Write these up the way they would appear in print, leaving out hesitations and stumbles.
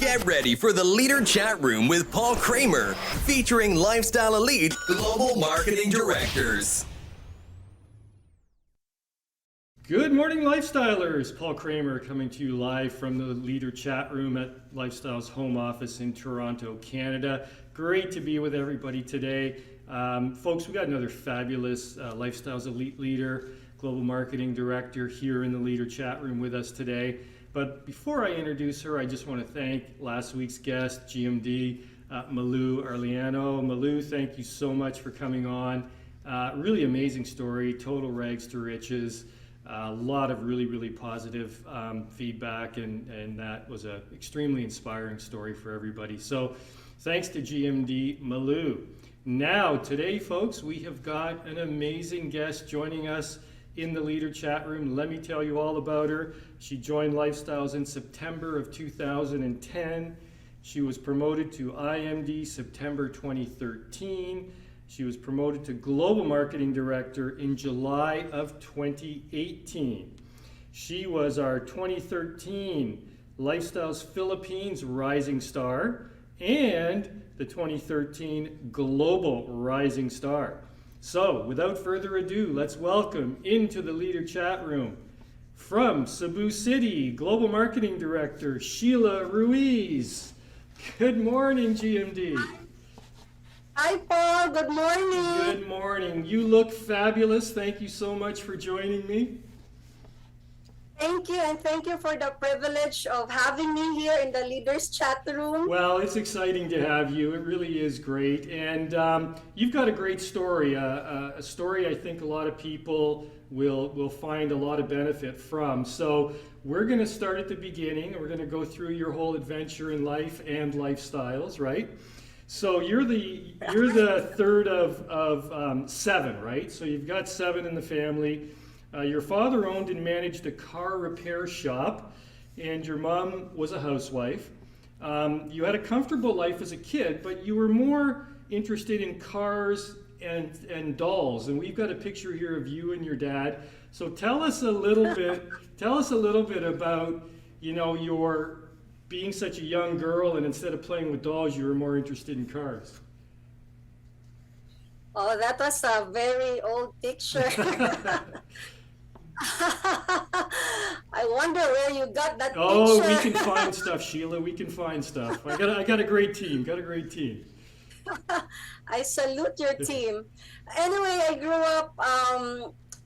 Get ready for the Leader Chat Room with Paul Kramer, featuring Lifestyle Elite Global Marketing Directors. Good morning, Lifestylers. Paul Kramer coming to you live from the Leader Chat Room at Lifestyle's home office in Toronto, Canada. Great to be with everybody today. Folks, we got another fabulous Lifestyle's Elite Leader, Global Marketing Director here in the Leader Chat Room with us today. But before I introduce her, I just want to thank last week's guest, GMD, Malou Arliano. Malou, thank you so much for coming on. Really amazing story, total rags to riches. A lot of really positive feedback, and that was an extremely inspiring story for everybody. So thanks to GMD Malou. Now, today, folks, we have got an amazing guest joining us in the Leader Chat Room. Let me tell you all about her. She joined Lifestyles in September of 2010. She was promoted to IMD September 2013. She was promoted to Global Marketing Director in July of 2018. She was our 2013 Lifestyles Philippines Rising Star and the 2013 Global Rising Star. So, without further ado, let's welcome into the Leader Chat Room from Cebu City, Global Marketing Director, Sheila Ruiz. Good morning, GMD. Hi, Paul. Good morning. Good morning. You look fabulous. Thank you so much for joining me. Thank you, and thank you for the privilege of having me here in the Leaders Chat Room. Well, it's exciting to have you. It really is great. And you've got a great story, a story I think a lot of people will find a lot of benefit from. So we're going to start at the beginning. We're going to go through your whole adventure in life and lifestyles, right? So you're the third of seven, right? So you've got seven in the family. Your father owned and managed a car repair shop, and your mom was a housewife. You had a comfortable life as a kid, but you were more interested in cars and dolls. And we've got a picture here of you and your dad. So tell us a little bit. Tell us a little bit about your being such a young girl, and instead of playing with dolls, you were more interested in cars. Oh, that was a very old picture. I wonder where you got that picture. Oh, we can find stuff, Sheila. We can find stuff. I got a great team. I salute your team. Anyway, I grew up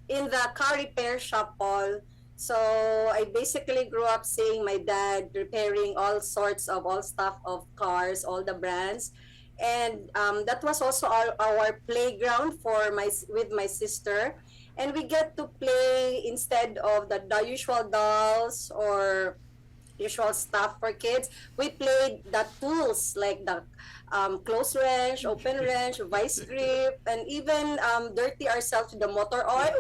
in the car repair shop, Paul. So I basically grew up seeing my dad repairing all stuff of cars, all the brands. And that was also our playground with my sister. And we get to play instead of the usual dolls or usual stuff for kids. We played the tools like the close wrench, open wrench, vice grip, and even dirty ourselves with the motor oil.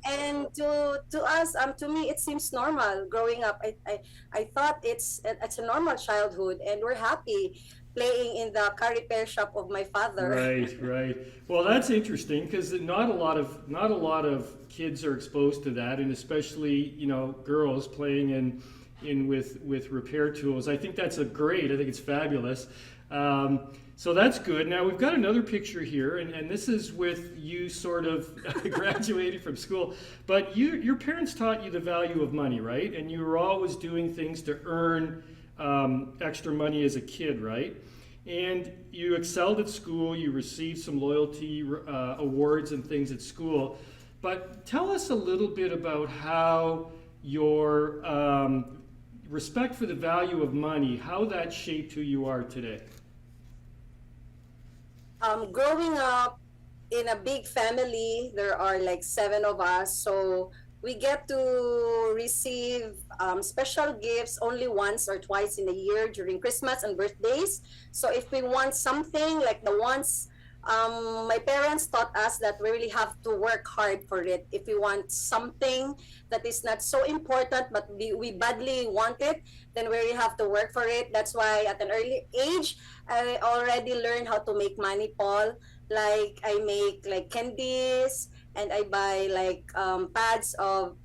And to us, to me, it seems normal growing up. I thought it's a normal childhood, and we're happy playing in the car repair shop of my father. Right. Well, that's interesting because not a lot of kids are exposed to that, and especially girls playing in with repair tools. I think that's great. I think it's fabulous. So that's good. Now we've got another picture here, and this is with you sort of graduated from school, but your parents taught you the value of money, right? And you were always doing things to earn extra money as a kid, right? And you excelled at school, you received some loyalty awards and things at school, but tell us a little bit about how your respect for the value of money, how that shaped who you are today. Growing up in a big family, there are like 7 of us, so we get to receive special gifts only once or twice in a year during Christmas and birthdays. So if we want something like the ones, my parents taught us that we really have to work hard for it. If we want something that is not so important but we badly want it, then we really have to work for it. That's why at an early age, I already learned how to make money, Paul. Like I make like candies, and I buy like pads of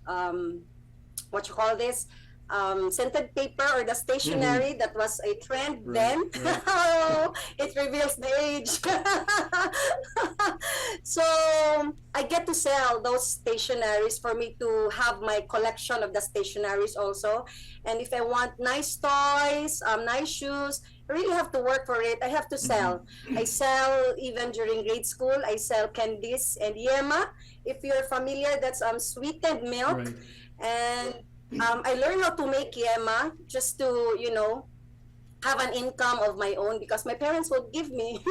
what you call this, scented paper or the stationery that was a trend then. Right. Oh, it reveals the age. So I get to sell those stationaries for me to have my collection of the stationaries also. And if I want nice toys, nice shoes, I really have to work for it. I have to sell. I sell even during grade school. I sell candies and yema. If you're familiar, that's sweetened milk. Right. And I learned how to make yema just to, have an income of my own because my parents would give me.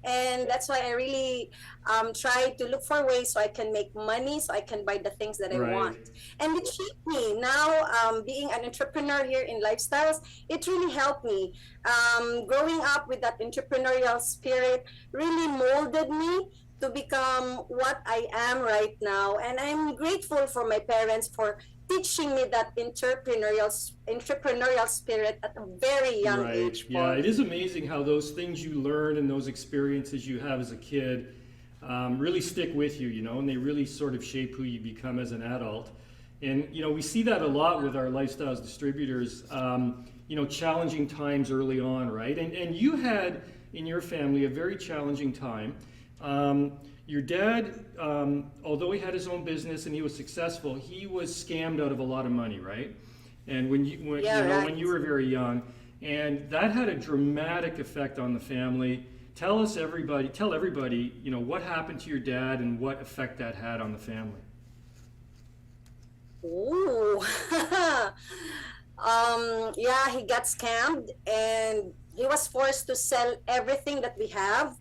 And that's why I really try to look for ways so I can make money, so I can buy the things that I Right. want. And it shaped me. Now, being an entrepreneur here in Lifestyles, it really helped me. Growing up with that entrepreneurial spirit really molded me to become what I am right now. And I'm grateful for my parents for teaching me that entrepreneurial spirit at a very young Right. age. Yeah, it is amazing how those things you learn and those experiences you have as a kid really stick with you, and they really sort of shape who you become as an adult. And, we see that a lot with our lifestyles distributors, challenging times early on, right? And you had in your family a very challenging time. Your dad, although he had his own business and he was successful, he was scammed out of a lot of money, right? And when you were very young, and that had a dramatic effect on the family. Tell everybody, what happened to your dad and what effect that had on the family. Ooh. Yeah, he got scammed and he was forced to sell everything that we have.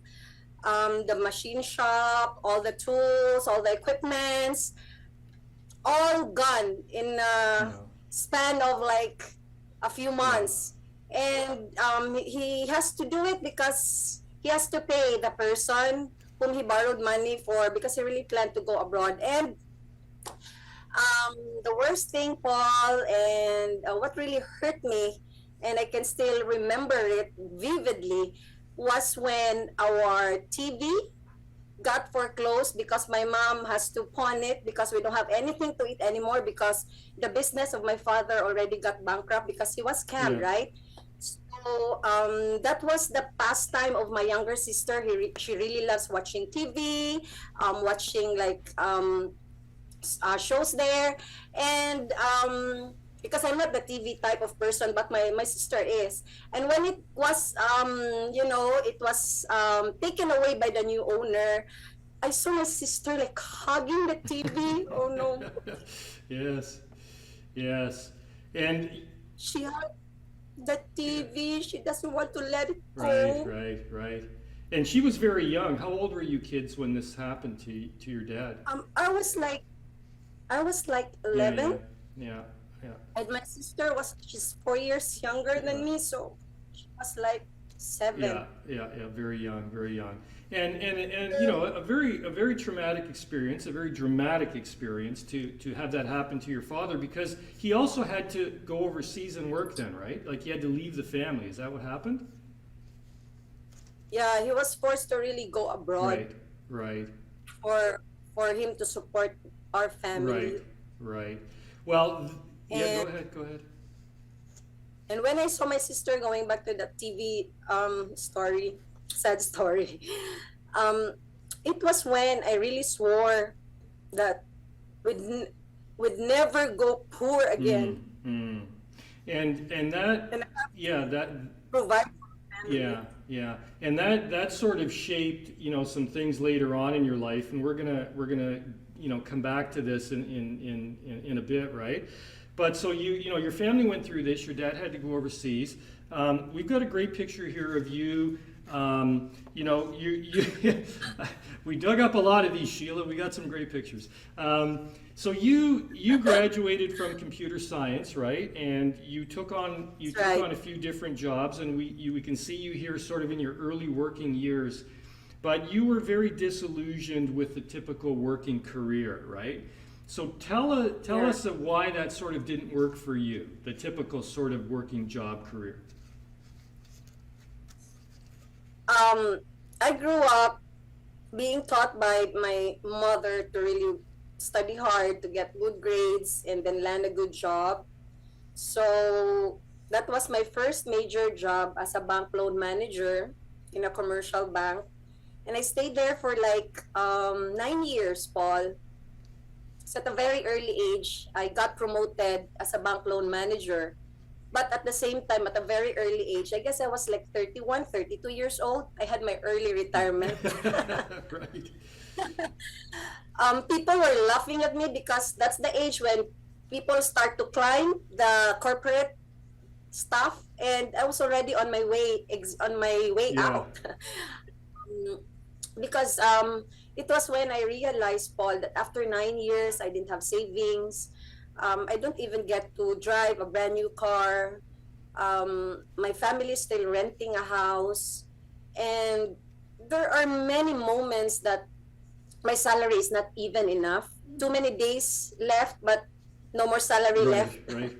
The machine shop, all the tools, all the equipments, all gone in a span of like a few months. And he has to do it because he has to pay the person whom he borrowed money for because he really planned to go abroad. And the worst thing, Paul, and what really hurt me, and I can still remember it vividly, was when our TV got foreclosed because my mom has to pawn it because we don't have anything to eat anymore because the business of my father already got bankrupt because he was scammed, right? So that was the pastime of my younger sister. She really loves watching TV, watching like shows there, and because I'm not the TV type of person, but my sister is. And when it was, it was taken away by the new owner, I saw my sister like hugging the TV. Oh no. Yes. And she hugged the TV. She doesn't want to let it go. Right. And she was very young. How old were you kids when this happened to your dad? I was like 11. Yeah. And my sister she's 4 years younger than me, so she was like 7. Yeah, very young. And a very traumatic experience, a very dramatic experience to have that happen to your father, because he also had to go overseas and work then, right? Like he had to leave the family. Is that what happened? Yeah, he was forced to really go abroad. Right. For him to support our family. Right. Well, go ahead. And when I saw my sister going back to the TV story, sad story, it was when I really swore that we'd never go poor again. And that provide for family. Yeah, and that sort of shaped some things later on in your life, and we're gonna come back to this in a bit, right? But so your family went through this. Your dad had to go overseas. We've got a great picture here of you. We dug up a lot of these, Sheila. We got some great pictures. So you graduated from computer science, right? And you took on a few different jobs, and we can see you here sort of in your early working years. But you were very disillusioned with the typical working career, right? So tell us why that sort of didn't work for you, the typical sort of working job career. I grew up being taught by my mother to really study hard to get good grades and then land a good job. So that was my first major job as a bank loan manager in a commercial bank. And I stayed there for like 9 years, Paul. So at a very early age, I got promoted as a bank loan manager. But at the same time, at a very early age, I guess I was like 31, 32 years old. I had my early retirement. Right. People were laughing at me because that's the age when people start to climb the corporate stuff, and I was already on my way Yeah. out. Because it was when I realized, Paul, that after 9 years, I didn't have savings. I don't even get to drive a brand new car. My family is still renting a house. And there are many moments that my salary is not even enough. Too many days left, but no more salary left. Right.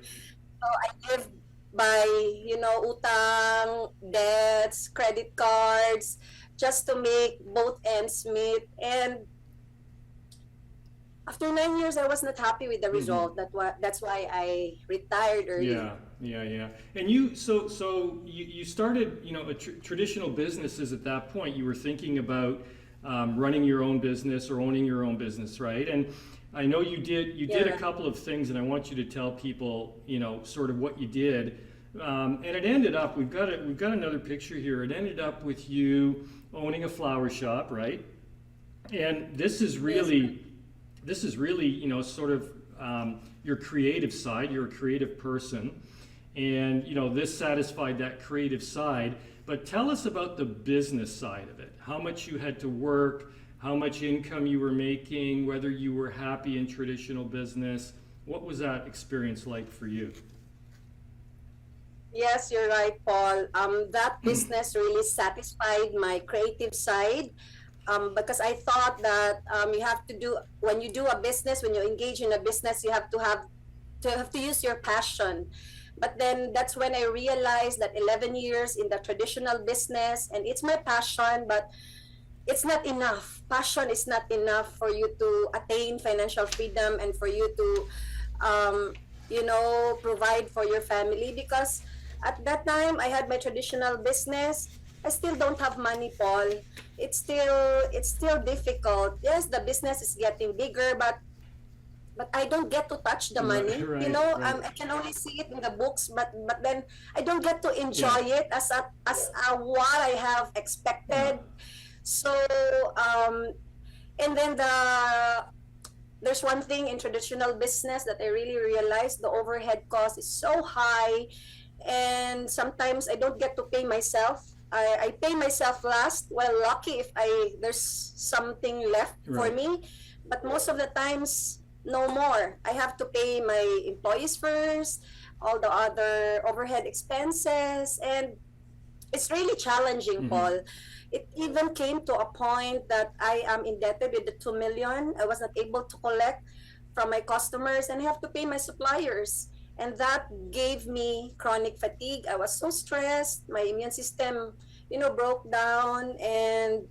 So I live by, utang, debts, credit cards, just to make both ends meet. And after 9 years, I was not happy with the result. That's why I retired early. Yeah. And you started, a traditional businesses at that point. You were thinking about running your own business or owning your own business, right? And I know you did a couple of things, and I want you to tell people, sort of what you did. And it ended up, we've got another picture here. It ended up with you owning a flower shop, right? And this is really, sort of your creative side. You're a creative person, and this satisfied that creative side. But tell us about the business side of it. How much you had to work, how much income you were making, whether you were happy in traditional business. What was that experience like for you? Yes, you're right, Paul. That business really satisfied my creative side, because I thought that you have to do, when you do a business, when you engage in a business, you have to use your passion. But then that's when I realized that 11 years in the traditional business, and it's my passion, but it's not enough. Passion is not enough for you to attain financial freedom and for you to, provide for your family. Because at that time, I had my traditional business. I still don't have money, Paul. It's still difficult. Yes, the business is getting bigger, but I don't get to touch the money. Right. I can only see it in the books, but then I don't get to enjoy it as what I have expected. So and then there's one thing in traditional business that I really realized: the overhead cost is so high, and sometimes I don't get to pay myself. I pay myself last. Well, lucky if there's something left for me, but most of the times, no more. I have to pay my employees first, all the other overhead expenses, and it's really challenging, Paul. It even came to a point that I am indebted with the 2 million. I was not able to collect from my customers, and I have to pay my suppliers. And that gave me chronic fatigue. I was so stressed. My immune system, broke down, and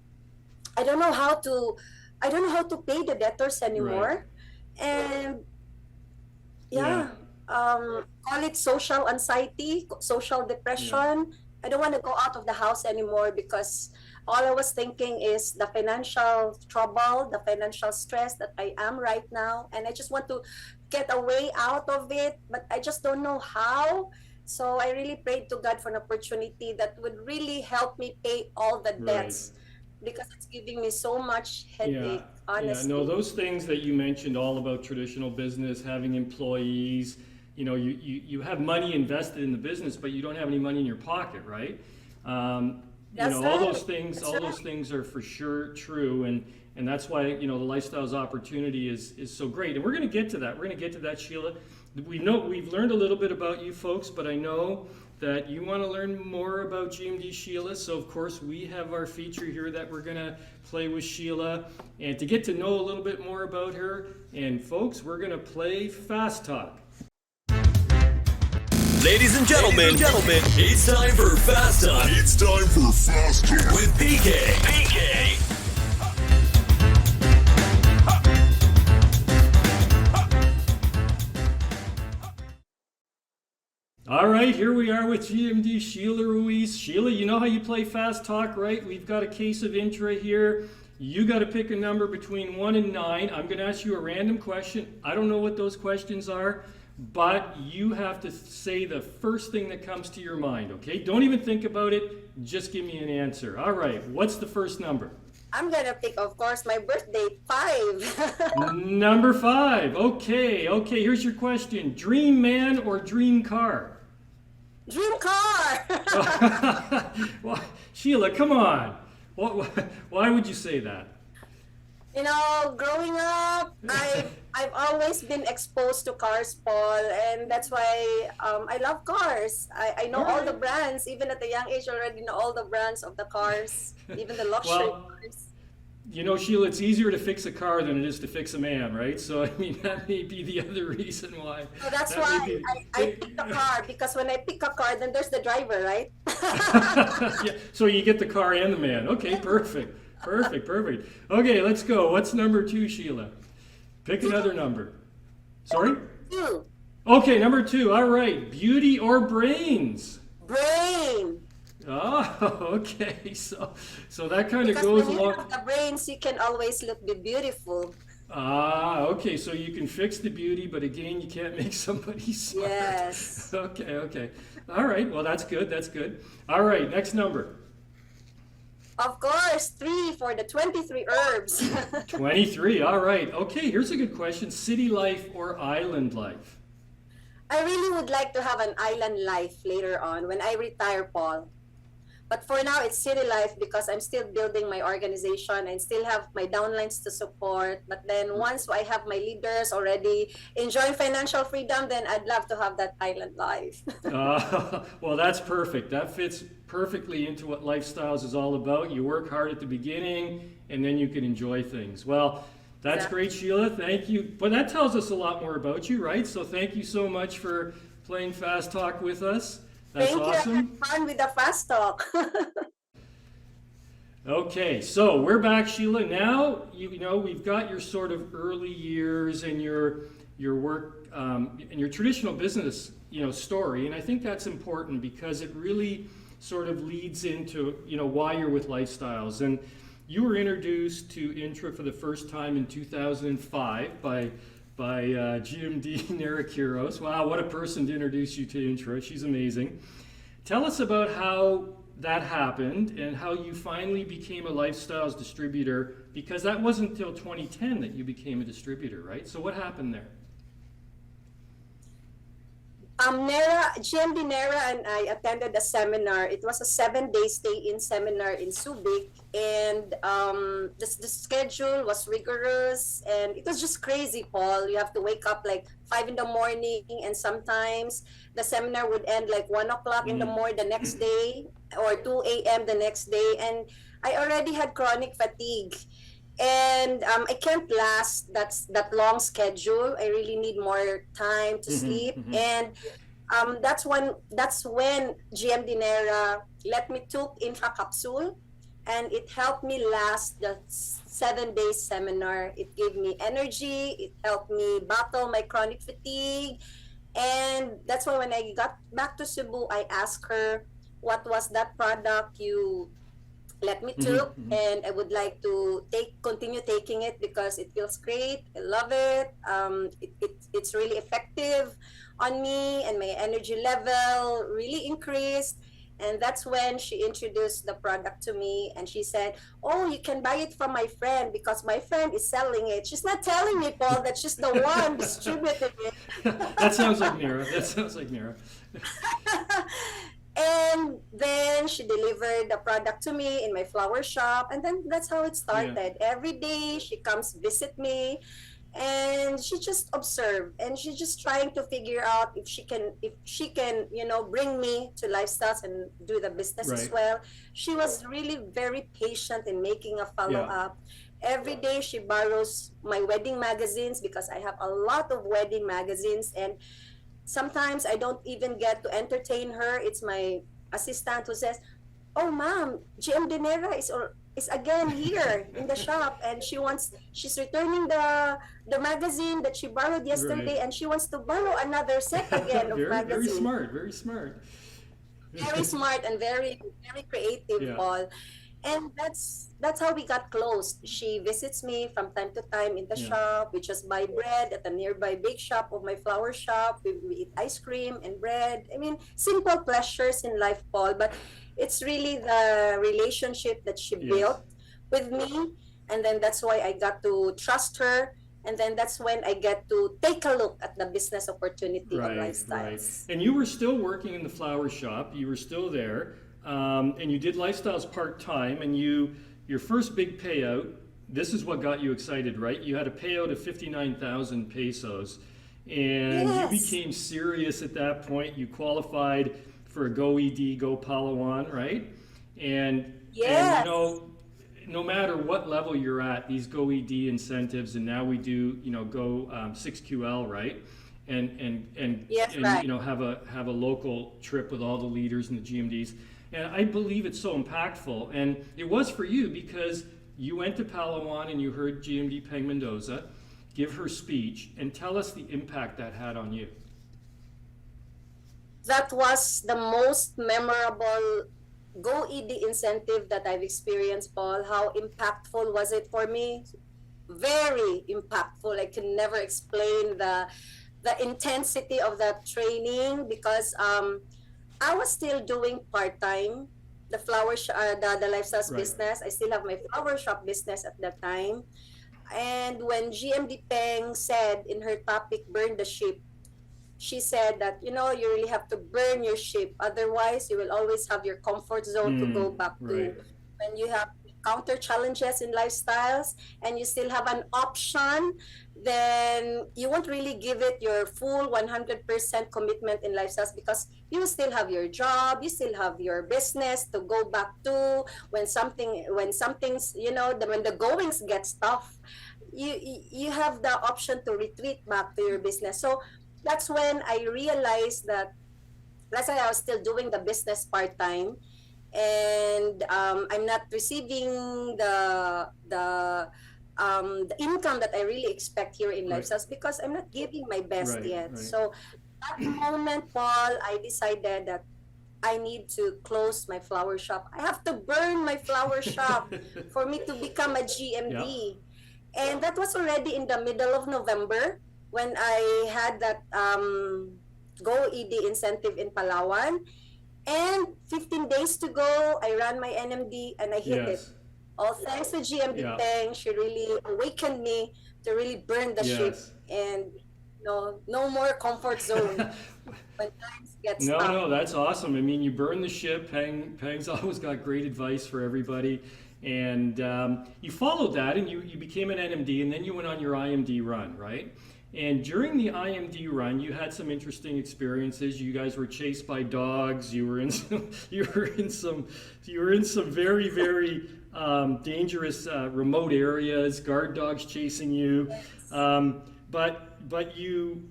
I don't know how to pay the debtors anymore. And call it social anxiety, social depression. I don't want to go out of the house anymore because all I was thinking is the financial trouble, the financial stress that I am right now, and I just want to get a way out of it, but I just don't know how. So I really prayed to God for an opportunity that would really help me pay all the debts, because it's giving me so much headache, honestly. No, those things that you mentioned, all about traditional business, having employees, you have money invested in the business, but you don't have any money in your pocket, right? All those things are for sure true, and that's why the Lifestyles opportunity is so great. And we're going to get to that. Sheila. We've learned a little bit about you folks, but I know that you want to learn more about GMD, Sheila. So of course we have our feature here that we're going to play with Sheila, and to get to know a little bit more about her. And folks, we're going to play Fast Talk. Ladies and gentlemen, it's time for Fast Talk. With PK. All right, here we are with GMD Sheila Ruiz. Sheila, you know how you play fast talk, right? We've got a case of intra here. You got to pick a number between 1 and 9. I'm going to ask you a random question. I don't know what those questions are, but you have to say the first thing that comes to your mind, okay? Don't even think about it. Just give me an answer. All right, what's the first number? I'm gonna pick, of course, my birthday, 5. Number 5. Okay, here's your question. Dream man or dream car? Dream car. Well, Sheila, come on. Why would you say that? You know, growing up, I've always been exposed to cars, Paul, and that's why I love cars. I know all the brands, even at a young age already know all the brands of the cars, even the luxury cars. You know, Sheila, it's easier to fix a car than it is to fix a man, right? So, I mean, that may be the other reason why. So that's why I pick the car, because when I pick a car, then there's the driver, right? Yeah, so you get the car and the man. Okay, perfect. Okay, let's go. What's number 2, Sheila? Pick another number. Sorry? 2. Okay, number 2. All right. Beauty or brains? Brain. Oh, okay. So that kind of Because goes when you along. have the brains, you can always look beautiful. Ah, okay. So you can fix the beauty, but again, you can't make somebody smart. Yes. Okay. All right. Well, that's good. All right. Next number. Of course, 3 for the 23 herbs. 23. All right. Okay. Here's a good question. City life or island life? I really would like to have an island life later on when I retire, Paul. But for now, it's city life because I'm still building my organization and still have my downlines to support. But then once I have my leaders already enjoying financial freedom, then I'd love to have that island life. Well, that's perfect. That fits perfectly into what Lifestyles is all about. You work hard at the beginning, and then you can enjoy things. Well, that's great, Sheila. Thank you. But that tells us a lot more about you, right? So thank you so much for playing Fast Talk with us. That's Thank awesome. you. I had fun with the fast talk. Okay, so we're back, Sheila. Now, you know, we've got your sort of early years and your work and your traditional business, story. And I think that's important because it really sort of leads into, why you're with Lifestyles. And you were introduced to Intra for the first time in 2005 by GMD Narakiros. Wow, what a person to introduce you to Intra. She's amazing. Tell us about how that happened and how you finally became a Lifestyles distributor, because that wasn't until 2010 that you became a distributor, right? So what happened there? GMD Nera and I attended a seminar. It was a 7-day stay-in seminar in Subic, and the schedule was rigorous, and it was just crazy, Paul. You have to wake up like 5 in the morning, and sometimes the seminar would end like 1 o'clock in the morning the next day, or 2 a.m. the next day, and I already had chronic fatigue. And I can't last that long schedule. I really need more time to sleep. And that's when GMD Nera let me took Infra Capsule, and it helped me last the 7-day seminar. It gave me energy. It helped me battle my chronic fatigue. And that's why when I got back to Cebu, I asked her, what was that product you let me took, and I would like to continue taking it because it feels great. I love it. It's really effective on me, and my energy level really increased. And that's when she introduced the product to me, and she said, "Oh, you can buy it from my friend because my friend is selling it." She's not telling me, Paul, that she's the one distributing it. That sounds like Nera. And then she delivered the product to me in my flower shop, and then that's how it started. Yeah. Every day she comes visit me, and she just observed, and she's just trying to figure out if she can bring me to Lifestyles and do the business as well. She was really very patient in making a follow-up. Every day she borrows my wedding magazines because I have a lot of wedding magazines, and sometimes I don't even get to entertain her. It's my assistant who says, "Oh, ma'am, GMD Nera is is again here in the shop, and she's returning the magazine that she borrowed yesterday, Right. and she wants to borrow another set again of Very, very magazine. smart, very smart. Very smart and very creative, Yeah. Paul. And that's how we got close. She visits me from time to time in the Yeah. shop. We just buy bread at a nearby bake shop of my flower shop. We eat ice cream and bread. I mean, simple pleasures in life, Paul. But it's really the relationship that she Yes. built with me, and then that's why I got to trust her. And then that's when I get to take a look at the business opportunity of Right, right. lifestyles. And you were still working in the flower shop. You were still there, and you did lifestyles part time. And your first big payout. This is what got you excited, right? You had a payout of 59,000 pesos, and you Yes. became serious at that point. You qualified for a Go ED, Go Palawan, right? And you Yes. know, no matter what level you're at, these Go ED incentives, and now we do, Go 6QL, right? Yes, And right. have a local trip with all the leaders and the GMDs. And I believe it's so impactful. And it was for you because you went to Palawan and you heard GMD Peng Mendoza give her speech, and tell us the impact that had on you. That was the most memorable Go ED incentive that I've experienced, Paul. How impactful was it for me? Very impactful. I can never explain the intensity of that training, because I was still doing part time the lifestyles Right. business. I still have my flower shop business at that time. And when GMD Peng said in her topic, "Burn the ship," she said that, you really have to burn your ship, otherwise you will always have your comfort zone to go back to. Right. When you have counter challenges in lifestyles and you still have an option, then you won't really give it your full 100% commitment in lifestyles, because you still have your job, you still have your business to go back to when something's, when the goings gets tough, you have the option to retreat back to your business. So that's when I realized that, let's say I was still doing the business part time, and I'm not receiving the income that I really expect here in Right. lifestyles, because I'm not giving my best Right. yet. Right. So at the moment, Paul, I decided that I need to close my flower shop. I have to burn my flower shop for me to become a Yeah. GMD. And that was already in the middle of November when I had that Go ED incentive in Palawan. And 15 days to go, I ran my NMD and I hit it. Yes. All thanks to GMD Yeah. Peng, she really awakened me to really burn the ship, Yes. and no more comfort zone when times get No, tough. no, that's awesome. I mean, you burn the ship. Peng's always got great advice for everybody. And you followed that, and you became an NMD, and then you went on your IMD run, right? And during the IMD run, you had some interesting experiences. You guys were chased by dogs. You were in some, you were in some very, very dangerous remote areas. Guard dogs chasing you. But you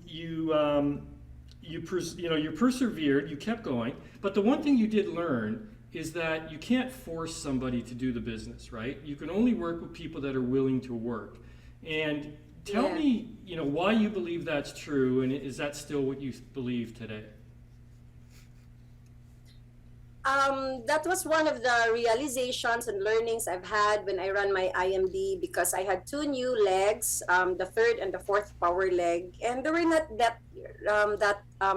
persevered. You kept going. But the one thing you did learn is that you can't force somebody to do the business, right? You can only work with people that are willing to work. And tell Yeah. me, why you believe that's true, and is that still what you believe today? That was one of the realizations and learnings I've had when I ran my IMD, because I had two new legs, the third and the fourth power leg, and they were not that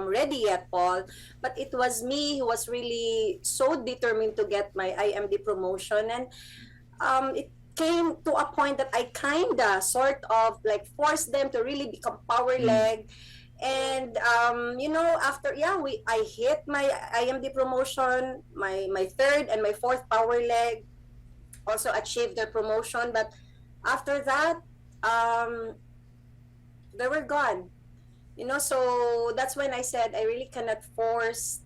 ready yet, Paul. But it was me who was really so determined to get my IMD promotion, and it came to a point that I kinda sort of like forced them to really become power Mm. leg. And after, I hit my IMD promotion, my third and my fourth power leg also achieved their promotion. But after that, they were gone. So that's when I said I really cannot force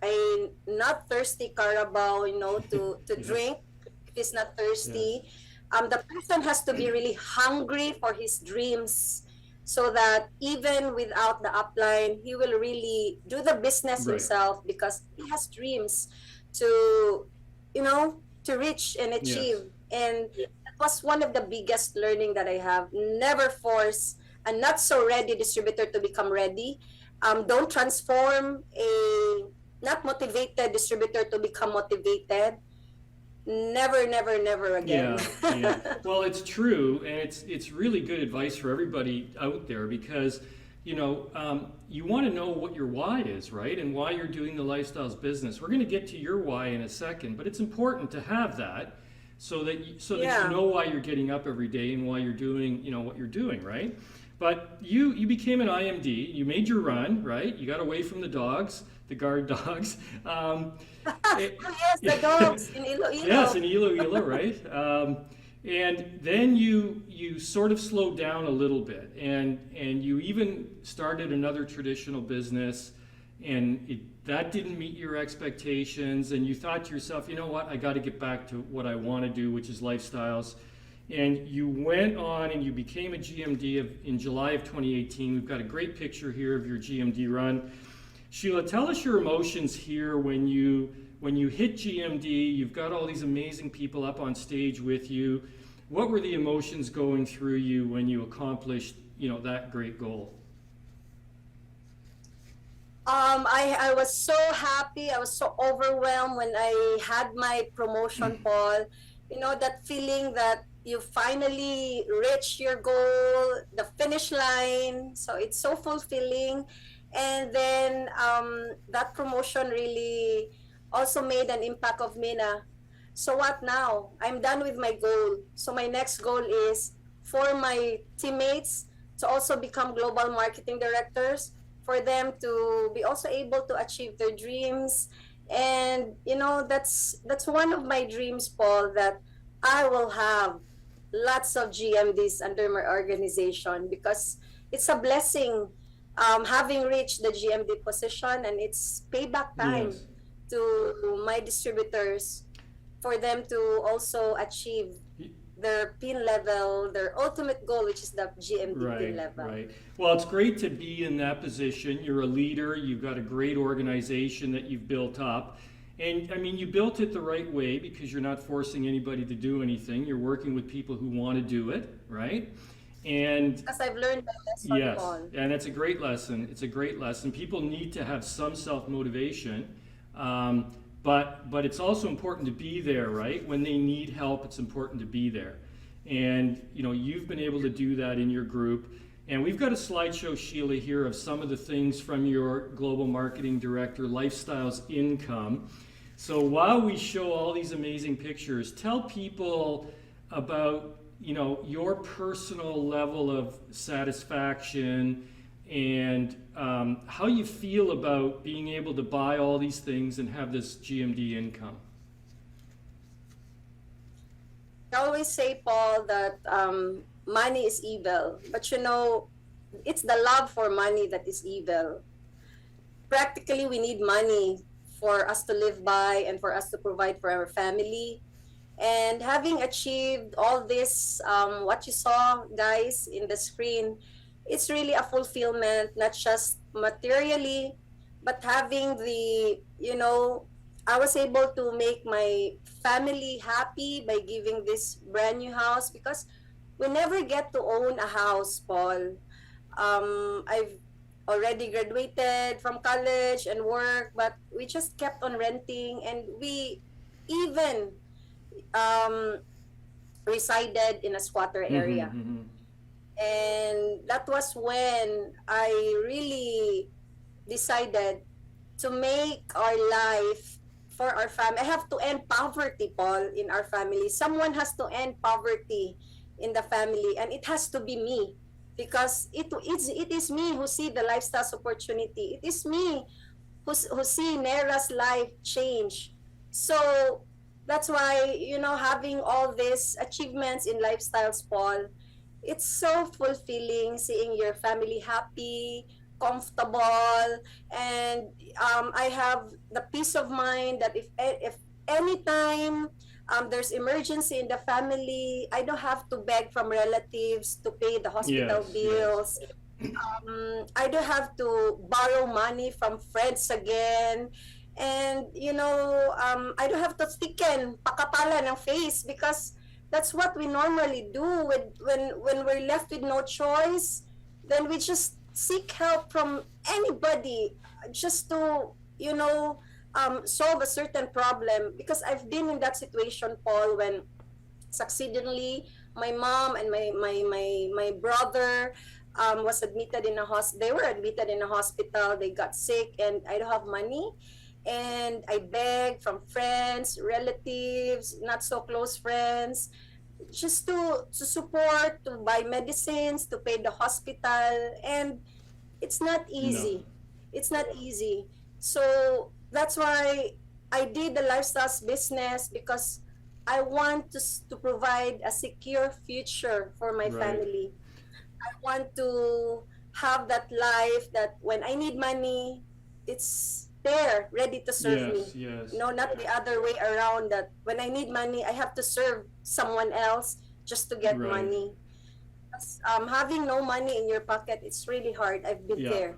a not thirsty Carabao, to Yes. drink if he's not Yes. thirsty. The person has to be really hungry for his dreams, so that even without the upline, he will really do the business Right. himself, because he has dreams to, to reach and Yes. achieve. And that was one of the biggest learning that I have. Never force a not so ready distributor to become ready. Don't transform a not motivated distributor to become motivated. Never, never, never again. Yeah, yeah. Well, it's true, and it's really good advice for everybody out there because you want to know what your why is, right, and why you're doing the lifestyles business. We're going to get to your why in a second, but it's important to have that so that you know why you're getting up every day and why you're doing what you're doing, right? But you became an IMD. You made your run, right? You got away from the dogs, the guard dogs. Yes, the dogs in Iloilo. Yes, in Iloilo, right? And then you sort of slowed down a little bit, and you even started another traditional business, and that didn't meet your expectations, and you thought to yourself, you know what, I got to get back to what I want to do, which is lifestyles. And you went on and you became a GMD in July of 2018. We've got a great picture here of your GMD run. Sheila, tell us your emotions here when you hit GMD. You've got all these amazing people up on stage with you. What were the emotions going through you when you accomplished, that great goal? I was so happy. I was so overwhelmed when I had my promotion, Paul. That feeling that you finally reach your goal, the finish line. So it's so fulfilling. And then that promotion really also made an impact of me na, so what now? I'm done with my goal. So my next goal is for my teammates to also become global marketing directors, for them to be also able to achieve their dreams. And that's one of my dreams, Paul, that I will have lots of GMDs under my organization, because it's a blessing having reached the GMD position, and it's payback time Yes. to my distributors for them to also achieve their pin level, their ultimate goal, which is the GMD pin level. Right. Well, it's great to be in that position. You're a leader. You've got a great organization that you've built up. And I mean, you built it the right way because you're not forcing anybody to do anything. You're working with people who want to do it, right? And Because I've learned that lesson, yes, Paul. and it's a great lesson. It's a great lesson. People need to have some self-motivation, but it's also important to be there, right? When they need help, it's important to be there. And you've been able to do that in your group. And we've got a slideshow, Sheila, here of some of the things from your global marketing director, Lifestyles Income. So while we show all these amazing pictures, tell people about your personal level of satisfaction and how you feel about being able to buy all these things and have this GMD income. I always say, Paul, that money is evil, but it's the love for money that is evil. Practically, we need money for us to live by and for us to provide for our family. And having achieved all this, what you saw, guys, in the screen, it's really a fulfillment, not just materially, but having I was able to make my family happy by giving this brand new house, because we never get to own a house, Paul. I've already graduated from college and work, but we just kept on renting, and we even resided in a squatter area. And that was when I really decided to make our life for our family. I have to end poverty, Paul, in our family. Someone has to end poverty in the family, and it has to be me, because it is me who see the lifestyles opportunity. It is me who see Nera's life change. So that's why, having all these achievements in lifestyles, Paul, it's so fulfilling seeing your family happy, comfortable, and I have the peace of mind that if anytime there's emergency in the family, I don't have to beg from relatives to pay the hospital bills. I don't have to borrow money from friends again. And I don't have to thicken pakapalan ng face, because that's what we normally do when we're left with no choice. Then we just seek help from anybody, just to solve a certain problem. Because I've been in that situation, Paul, when succeedingly my mom and my brother was admitted in a hospital. They were admitted in a hospital. They got sick, and I don't have money. And I begged from friends, relatives, not so close friends, just to support, to buy medicines, to pay the hospital. And it's not No. easy. It's not easy. So that's why I did the lifestyles business, because I want to provide a secure future for my Right. family. I want to have that life that when I need money, it's there, ready to serve me. Yes, yes. Not the other way around, that when I need money, I have to serve someone else just to get Right. money. Having no money in your pocket, it's really hard. I've been Yeah. there.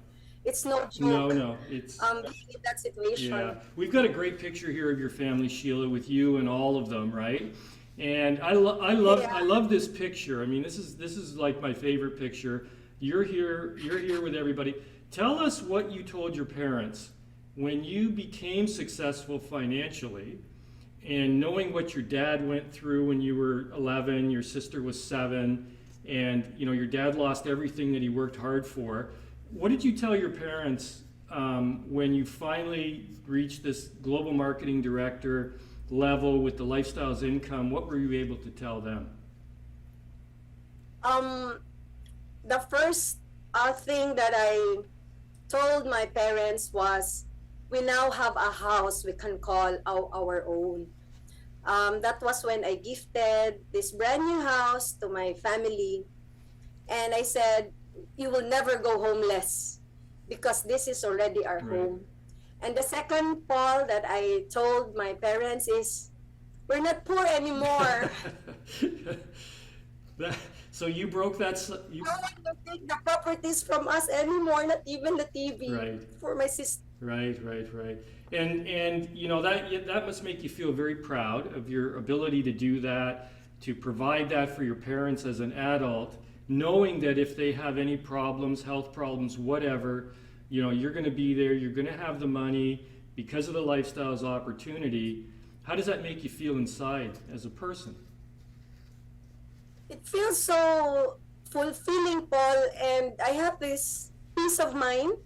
It's no No, joke, no. It's being in that situation. yeah. We've got a great picture here of your family, Sheila, with you and all of them, right? And I love this picture. I mean, this is like my favorite picture. You're here with everybody. Tell us what you told your parents when you became successful financially, and knowing what your dad went through when you were 11, your sister was 7, and your dad lost everything that he worked hard for. What did you tell your parents when you finally reached this global marketing director level with the lifestyles income? What were you able to tell them? Um, the first thing that I told my parents was, we now have a house we can call our own. That was when I gifted this brand new house to my family. And I said, you will never go homeless, because this is already our Right. home. And the second, Paul, that I told my parents is, we're not poor anymore. That, so you broke that. You, No one will take the properties from us anymore, not even the TV. Right. For my sister. right, right, right. And that must make you feel very proud of your ability to do that, to provide that for your parents as an adult, knowing that if they have any problems, health problems, whatever, you're going to be there, you're going to have the money because of the lifestyles opportunity. How does that make you feel inside as a person? It feels so fulfilling, Paul, and I have this peace of mind.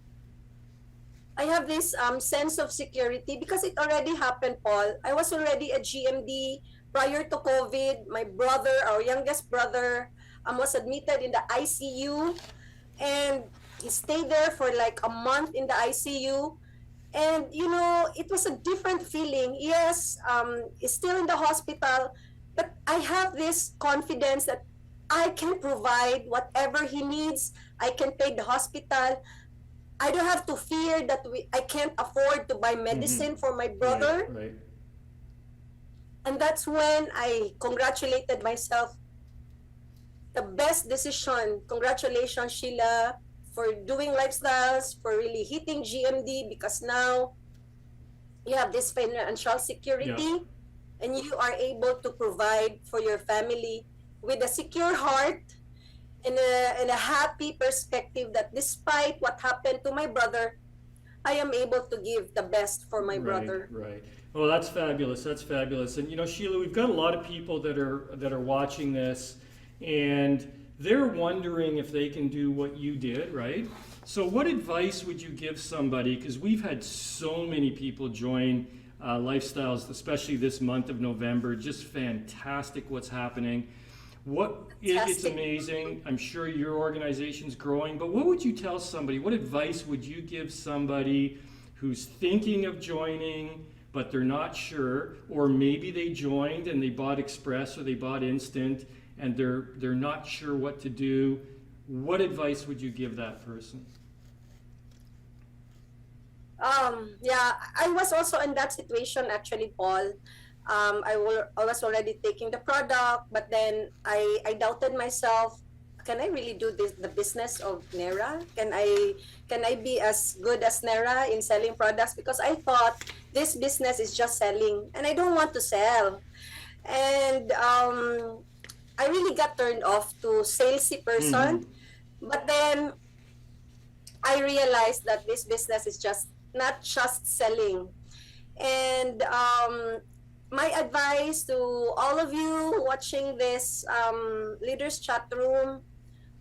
I have this sense of security, because it already happened, Paul. I was already a GMD prior to COVID. My brother, our youngest brother, was admitted in the ICU, and he stayed there for like a month in the ICU. And it was a different feeling. Yes, he's still in the hospital, but I have this confidence that I can provide whatever he needs. I can pay the hospital. I don't have to fear that I can't afford to buy medicine for my brother. Right, right. And that's when I congratulated myself. The best decision. Congratulations, Sheila, for doing lifestyles, for really hitting GMD, because now you have this financial security, and you are able to provide for your family with a secure heart, and a happy perspective, that despite what happened to my brother, I am able to give the best for my brother. Right. Well, that's fabulous. That's fabulous. And Sheila, we've got a lot of people that are watching this, and they're wondering if they can do what you did, right? So, what advice would you give somebody? Because we've had so many people join Lifestyles, especially this month of November. Just fantastic what's happening. It's amazing. I'm sure your organization's growing, but what would you tell somebody? What advice would you give somebody who's thinking of joining, but they're not sure, or maybe they joined and they bought Express or they bought Instant and they're not sure what to do? What advice would you give that person? Yeah, I was also in that situation, actually, Paul. I was already taking the product, but then I doubted myself. Can I really do the business of Nera? Can I be as good as Nera in selling products? Because I thought this business is just selling, and I don't want to sell. And I really got turned off to salesy person. But then I realized that this business is just not just selling. And my advice to all of you watching this Leaders Chat Room,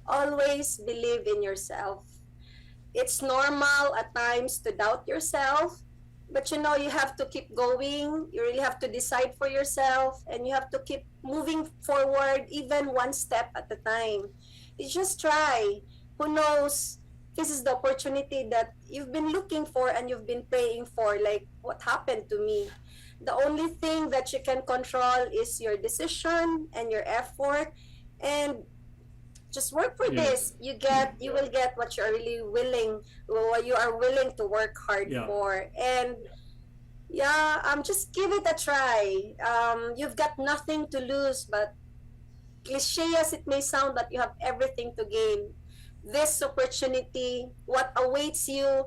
always believe in yourself. It's normal at times to doubt yourself, but you have to keep going. You really have to decide for yourself, and you have to keep moving forward, even one step at a time. You just try. Who knows? This is the opportunity that you've been looking for and you've been praying for, like what happened to me. The only thing that you can control is your decision and your effort, and just work for this. You will get what you are really willing, what you are willing to work hard for. And just give it a try. You've got nothing to lose, but cliche as it may sound, that you have everything to gain. This opportunity, what awaits you,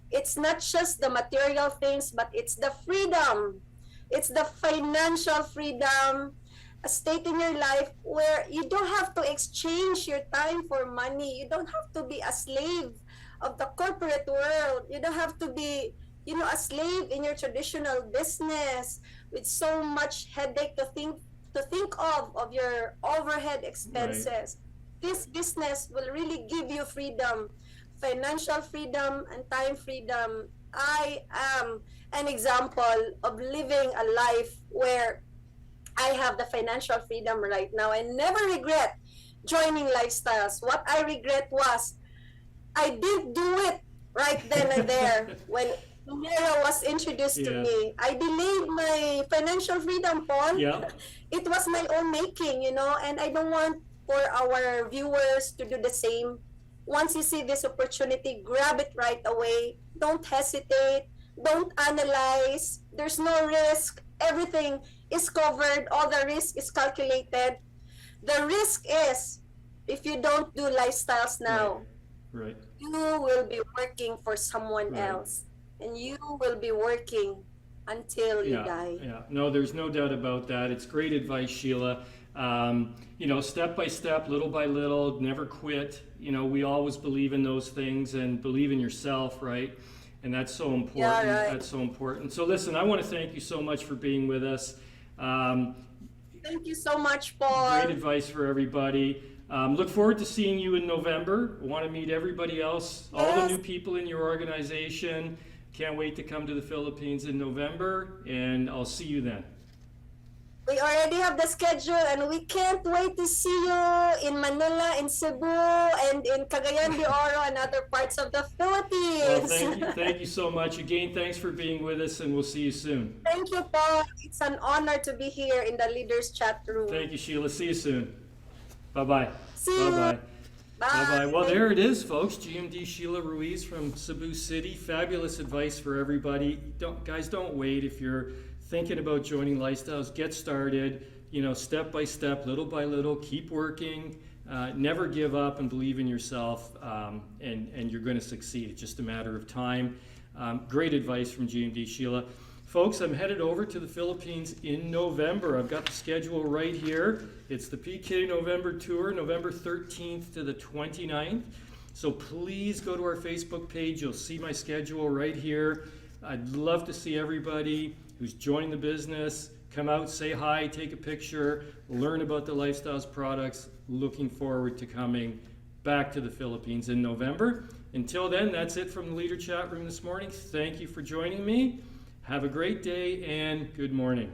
it's not just the material things, but it's the freedom. It's the financial freedom, a state in your life where you don't have to exchange your time for money. You don't have to be a slave of the corporate world. You don't have to be, a slave in your traditional business with so much headache to think of your overhead expenses. Right. This business will really give you freedom, financial freedom and time freedom. I am an example of living a life where I have the financial freedom right now. I never regret joining Lifestyles. What I regret was I didn't do it right then and there when Mira was introduced to me. I delayed my financial freedom, Paul. Yeah. It was my own making, and I don't want for our viewers to do the same. Once you see this opportunity, grab it right away. Don't hesitate. Don't analyze. There's no risk. Everything is covered. All the risk is calculated. The risk is if you don't do Lifestyles now, right. You will be working for someone else, and you will be working until you die. Yeah, no, there's no doubt about that. It's great advice, Sheila. Step by step, little by little, never quit. We always believe in those things, and believe in yourself, right? And that's so important. Yeah, right. That's so important. So listen, I want to thank you so much for being with us. Thank you so much, Paul. Great advice for everybody. Look forward to seeing you in November. I want to meet everybody else, all the new people in your organization. Can't wait to come to the Philippines in November, and I'll see you then. We already have the schedule, and we can't wait to see you in Manila, in Cebu, and in Cagayan de Oro and other parts of the Philippines. Well, thank you so much. Again, thanks for being with us, and we'll see you soon. Thank you, Paul. It's an honor to be here in the Leaders Chat Room. Thank you, Sheila. See you soon. Bye-bye. See you. Bye-bye. Bye-bye. Well, there it is, folks. GMD Sheila Ruiz from Cebu City. Fabulous advice for everybody. Don't wait. If you're thinking about joining Lifestyles, get started. Step by step, little by little. Keep working. Never give up, and believe in yourself. And you're going to succeed. It's just a matter of time. Great advice from GMD Sheila. Folks, I'm headed over to the Philippines in November. I've got the schedule right here. It's the PK November Tour, November 13th to the 29th. So please go to our Facebook page. You'll see my schedule right here. I'd love to see everybody who's joined the business. Come out, say hi, take a picture, learn about the Lifestyles products. Looking forward to coming back to the Philippines in November. Until then, that's it from the Leader Chat Room this morning. Thank you for joining me. Have a great day and good morning.